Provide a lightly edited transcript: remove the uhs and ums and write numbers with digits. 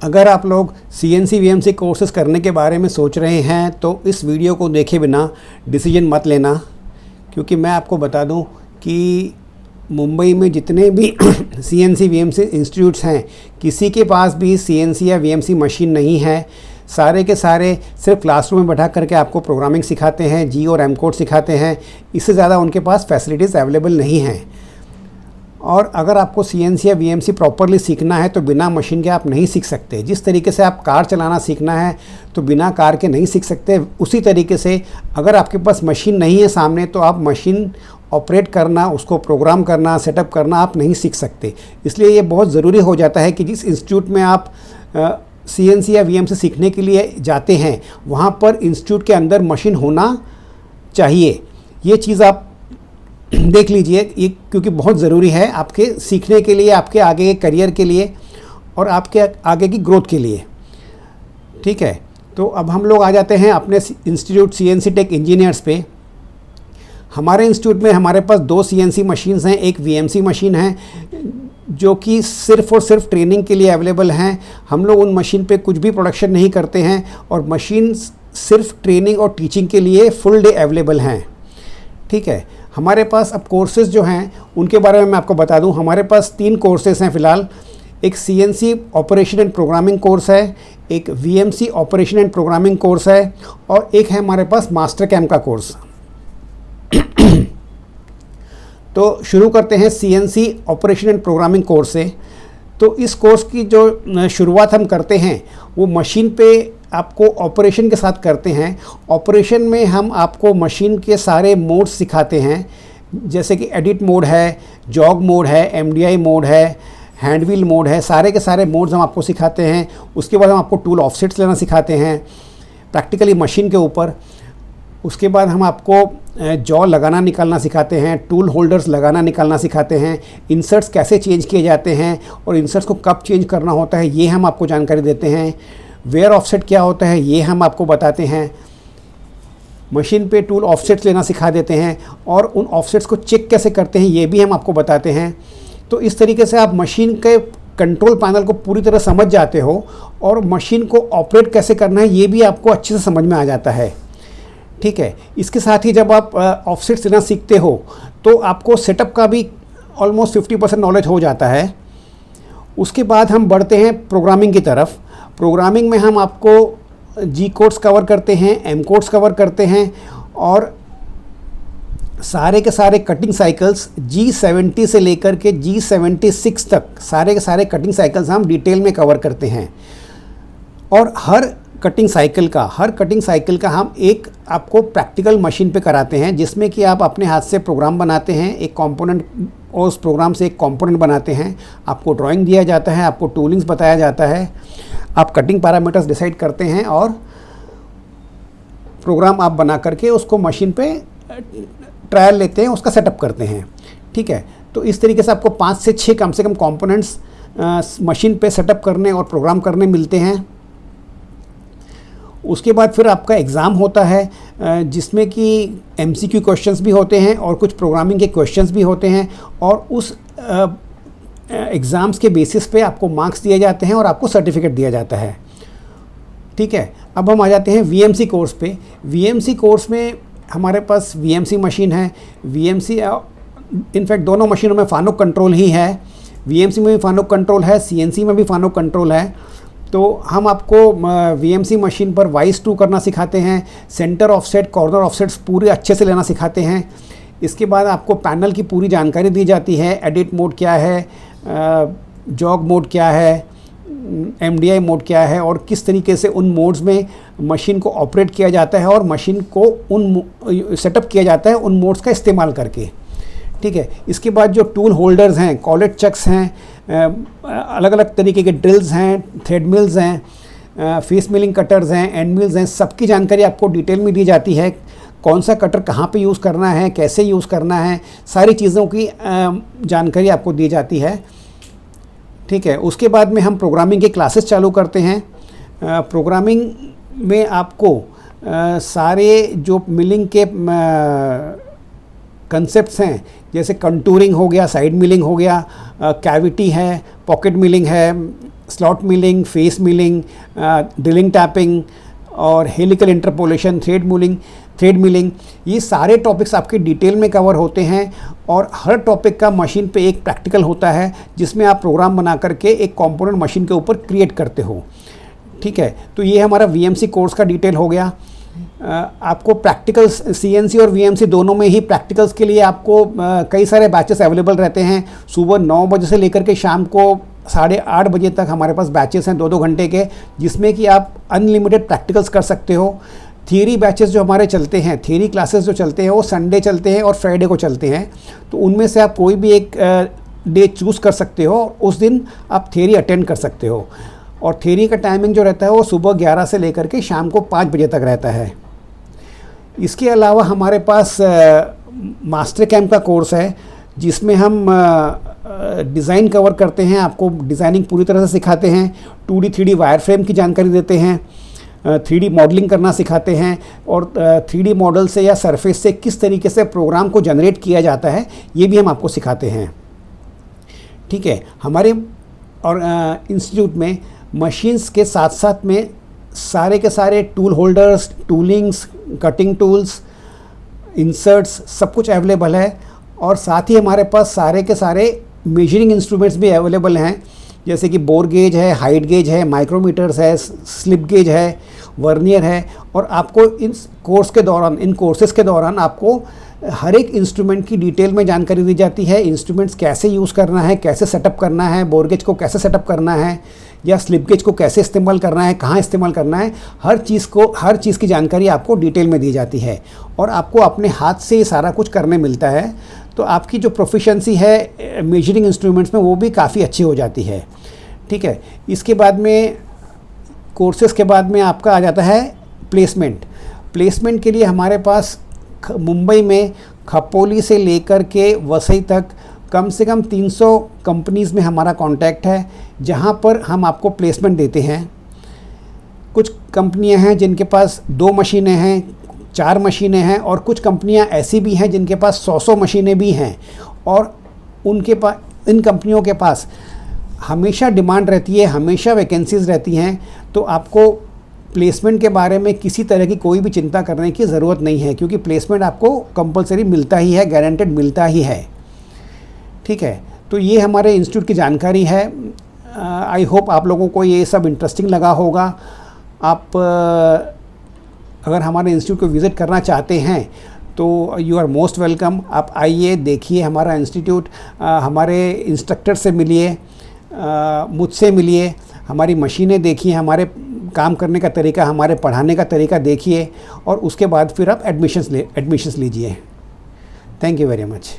अगर आप लोग CNC VMC कोर्सेज़ करने के बारे में सोच रहे हैं तो इस वीडियो को देखे बिना डिसीजन मत लेना, क्योंकि मैं आपको बता दूं कि मुंबई में जितने भी CNC VMC इंस्टीट्यूट्स हैं, किसी के पास भी CNC या VMC मशीन नहीं है। सारे के सारे सिर्फ क्लासरूम में बैठा करके आपको प्रोग्रामिंग सिखाते हैं, G और M कोड सिखाते हैं। इससे ज़्यादा उनके पास फैसिलिटीज़ अवेलेबल नहीं हैं। और अगर आपको CNC या VMC प्रॉपरली सीखना है तो बिना मशीन के आप नहीं सीख सकते। जिस तरीके से आप कार चलाना सीखना है तो बिना कार के नहीं सीख सकते, उसी तरीके से अगर आपके पास मशीन नहीं है सामने तो आप मशीन ऑपरेट करना, उसको प्रोग्राम करना, सेटअप करना आप नहीं सीख सकते। इसलिए ये बहुत ज़रूरी हो जाता है कि जिस इंस्टीट्यूट में आप CNC या VMC सीखने के लिए जाते हैं वहाँ पर इंस्टीट्यूट के अंदर मशीन होना चाहिए। ये चीज़ आप देख लीजिए, ये क्योंकि बहुत ज़रूरी है आपके सीखने के लिए, आपके आगे के करियर के लिए और आपके आगे की ग्रोथ के लिए। ठीक है, तो अब हम लोग आ जाते हैं अपने इंस्टीट्यूट CNC टेक इंजीनियर्स पे। हमारे इंस्टीट्यूट में हमारे पास 2 CNC मशीन्स हैं, एक VMC मशीन है जो कि सिर्फ़ और सिर्फ ट्रेनिंग के लिए अवेलेबल हैं। हम लोग उन मशीन पे कुछ भी प्रोडक्शन नहीं करते हैं और मशीन सिर्फ ट्रेनिंग और टीचिंग के लिए फुल डे अवेलेबल हैं। ठीक है, हमारे पास अब कोर्सेज़ जो हैं उनके बारे में मैं आपको बता दूं। हमारे पास 3 कोर्सेज़ हैं फ़िलहाल। एक CNC operation and programming course है, एक VMC operation and programming course है और एक है हमारे पास मास्टर कैम का कोर्स। तो शुरू करते हैं CNC operation and programming course से। तो इस कोर्स की जो शुरुआत हम करते हैं वो मशीन पे आपको ऑपरेशन के साथ करते हैं। ऑपरेशन में हम आपको मशीन के सारे मोड्स सिखाते हैं, जैसे कि एडिट मोड है, जॉग मोड है, MDI मोड है, हैंड व्हील मोड है। सारे के सारे मोड्स हम आपको सिखाते हैं। उसके बाद हम आपको टूल ऑफसेट्स लेना सिखाते हैं प्रैक्टिकली मशीन के ऊपर। उसके बाद हम आपको जॉ लगाना निकालना सिखाते हैं, टूल होल्डर्स लगाना निकालना सिखाते हैं, इंसर्ट्स कैसे चेंज किए जाते हैं और इंसर्ट्स को कब चेंज करना होता है ये हम आपको जानकारी देते हैं। वेयर ऑफसेट क्या होता है ये हम आपको बताते हैं। मशीन पे टूल ऑफसेट्स लेना सिखा देते हैं और उन ऑफसेट्स को चेक कैसे करते हैं ये भी हम आपको बताते हैं। तो इस तरीके से आप मशीन के कंट्रोल पैनल को पूरी तरह समझ जाते हो और मशीन को ऑपरेट कैसे करना है ये भी आपको अच्छे से समझ में आ जाता है। ठीक है, इसके साथ ही जब आप ऑफसेट्स लेना सीखते हो तो आपको सेटअप का भी ऑलमोस्ट 50% नॉलेज हो जाता है। उसके बाद हम बढ़ते हैं प्रोग्रामिंग की तरफ। प्रोग्रामिंग में हम आपको G कोड्स कवर करते हैं, M कोड्स कवर करते हैं और सारे के सारे कटिंग साइकिल्स G70 से लेकर के G76 तक सारे के सारे कटिंग साइकिल्स हम डिटेल में कवर करते हैं। और हर कटिंग साइकिल का हम एक आपको प्रैक्टिकल मशीन पे कराते हैं, जिसमें कि आप अपने हाथ से प्रोग्राम बनाते हैं, एक कंपोनेंट और उस प्रोग्राम से एक कंपोनेंट बनाते हैं। आपको ड्राइंग दिया जाता है, आपको टूलिंग्स बताया जाता है, आप कटिंग पैरामीटर्स डिसाइड करते हैं और प्रोग्राम आप बना करके उसको मशीन पे ट्रायल लेते हैं, उसका सेटअप करते हैं। ठीक है, तो इस तरीके से आपको 5 से 6 कम से कम कंपोनेंट्स मशीन पे सेटअप करने और प्रोग्राम करने मिलते हैं। उसके बाद फिर आपका एग्ज़ाम होता है जिसमें कि MCQ क्वेश्चंस भी होते हैं और कुछ प्रोग्रामिंग के क्वेश्चंस भी होते हैं और उस एग्ज़ाम्स के बेसिस पे आपको मार्क्स दिए जाते हैं और आपको सर्टिफिकेट दिया जाता है। ठीक है, अब हम आ जाते हैं VMC कोर्स पे। VMC कोर्स में हमारे पास VMC मशीन है। VMC इनफैक्ट दोनों मशीनों में फानुक कंट्रोल ही है। VMC में भी फानुक कंट्रोल है, CNC में भी फानुक कंट्रोल है। तो हम आपको VMC मशीन पर वाइस 2 करना सिखाते हैं, सेंटर ऑफसेट, कॉर्नर ऑफसेट्स पूरे अच्छे से लेना सिखाते हैं। इसके बाद आपको पैनल की पूरी जानकारी दी जाती है, एडिट मोड क्या है, जॉग मोड क्या है, MDI मोड क्या है और किस तरीके से उन मोड्स में मशीन को ऑपरेट किया जाता है और मशीन को उन सेटअप किया जाता है उन मोड्स का इस्तेमाल करके। ठीक है, इसके बाद जो टूल होल्डर्स हैं, कॉलेट चक्स हैं, अलग अलग तरीके के ड्रिल्स हैं, थ्रेड मिल्स हैं, फेस मिलिंग कटर्स हैं, एंड मिल्स हैं, सबकी जानकारी आपको डिटेल में दी जाती है। कौन सा कटर कहाँ पे यूज़ करना है, कैसे यूज़ करना है, सारी चीज़ों की जानकारी आपको दी जाती है। ठीक है, उसके बाद में हम प्रोग्रामिंग के क्लासेस चालू करते हैं। प्रोग्रामिंग में आपको सारे जो मिलिंग के कंसेप्ट्स हैं, जैसे कंटूरिंग हो गया, साइड मिलिंग हो गया, कैविटी है, पॉकेट मिलिंग है, slot milling, face milling, drilling tapping और हेलिकल इंटरपोलेशन, थ्रेड मिलिंग, ये सारे टॉपिक्स आपके डिटेल में कवर होते हैं। और हर टॉपिक का मशीन पे एक प्रैक्टिकल होता है जिसमें आप प्रोग्राम बना करके एक कंपोनेंट मशीन के ऊपर क्रिएट करते हो। ठीक है, तो ये हमारा VMC कोर्स का डिटेल हो गया। आपको प्रैक्टिकल्स CNC और VMC दोनों में ही प्रैक्टिकल्स के लिए आपको कई सारे बैचेस अवेलेबल रहते हैं। सुबह 9 बजे से लेकर के शाम को 8:30 बजे तक हमारे पास बैचेस हैं 2-2 घंटे के, जिसमें कि आप अनलिमिटेड प्रैक्टिकल्स कर सकते हो। थियरी बैचेस जो हमारे चलते हैं, थियरी क्लासेस जो चलते हैं वो संडे चलते हैं और फ्राइडे को चलते हैं। तो उनमें से आप कोई भी एक डे चूज़ कर सकते हो, उस दिन आप थियरी अटेंड कर सकते हो। और थियरी का टाइमिंग जो रहता है वो सुबह 11 से लेकर के शाम को 5 बजे तक रहता है। इसके अलावा हमारे पास मास्टर कैंप का कोर्स है जिसमें हम डिज़ाइन कवर करते हैं, आपको डिज़ाइनिंग पूरी तरह से सिखाते हैं, 2D 3D वायर फ्रेम की जानकारी देते हैं, 3D मॉडलिंग करना सिखाते हैं और 3D मॉडल से या सरफेस से किस तरीके से प्रोग्राम को जनरेट किया जाता है ये भी हम आपको सिखाते हैं। ठीक है, हमारे और इंस्टीट्यूट में मशीन्स के साथ साथ में सारे के सारे tool holders, toolings, cutting tools, inserts सब कुछ अवेलेबल है। और साथ ही हमारे पास सारे के सारे मेजरिंग इंस्ट्रूमेंट्स भी अवेलेबल हैं, जैसे कि बोर गेज है, हाइट गेज है, माइक्रोमीटर्स है, स्लिप गेज है, वर्नियर है। और आपको इन कोर्सेज़ के दौरान आपको हर एक इंस्ट्रूमेंट की डिटेल में जानकारी दी जाती है। इंस्ट्रूमेंट्स कैसे यूज़ करना है, कैसे सेटअप करना है, बोर गेज को कैसे सेटअप करना है या स्लिप गेज को कैसे इस्तेमाल करना है, कहाँ इस्तेमाल करना है, हर चीज़ की जानकारी आपको डिटेल में दी जाती है और आपको अपने हाथ से ये सारा कुछ करने मिलता है। तो आपकी जो प्रोफिशिएंसी है मेजरिंग इंस्ट्रूमेंट्स में वो भी काफ़ी अच्छी हो जाती है। ठीक है, इसके बाद में कोर्सेज़ के बाद में आपका आ जाता है प्लेसमेंट के लिए हमारे पास मुंबई में खपोली से लेकर के वसई तक कम से कम 300 कंपनीज़ में हमारा कांटेक्ट है जहां पर हम आपको प्लेसमेंट देते हैं। कुछ कंपनियां हैं जिनके पास 2 मशीनें हैं, 4 मशीनें हैं और कुछ कंपनियां ऐसी भी हैं जिनके पास 100 मशीनें भी हैं और इन कंपनियों के पास हमेशा डिमांड रहती है, हमेशा वैकेंसीज़ रहती हैं। तो आपको प्लेसमेंट के बारे में किसी तरह की कोई भी चिंता करने की ज़रूरत नहीं है, क्योंकि प्लेसमेंट आपको कंपलसरी मिलता ही है, गारंटेड मिलता ही है। ठीक है, तो ये हमारे इंस्टीट्यूट की जानकारी है। आई होप आप लोगों को ये सब इंटरेस्टिंग लगा होगा। आप अगर हमारे इंस्टीट्यूट को विज़िट करना चाहते हैं तो यू आर मोस्ट वेलकम। आप आइए, देखिए हमारा इंस्टीट्यूट, हमारे इंस्ट्रक्टर से मिलिए, मुझसे मिलिए, हमारी मशीनें देखिए, हमारे काम करने का तरीका, हमारे पढ़ाने का तरीका देखिए और उसके बाद फिर आप एडमिशन्स लीजिए। Thank you very much.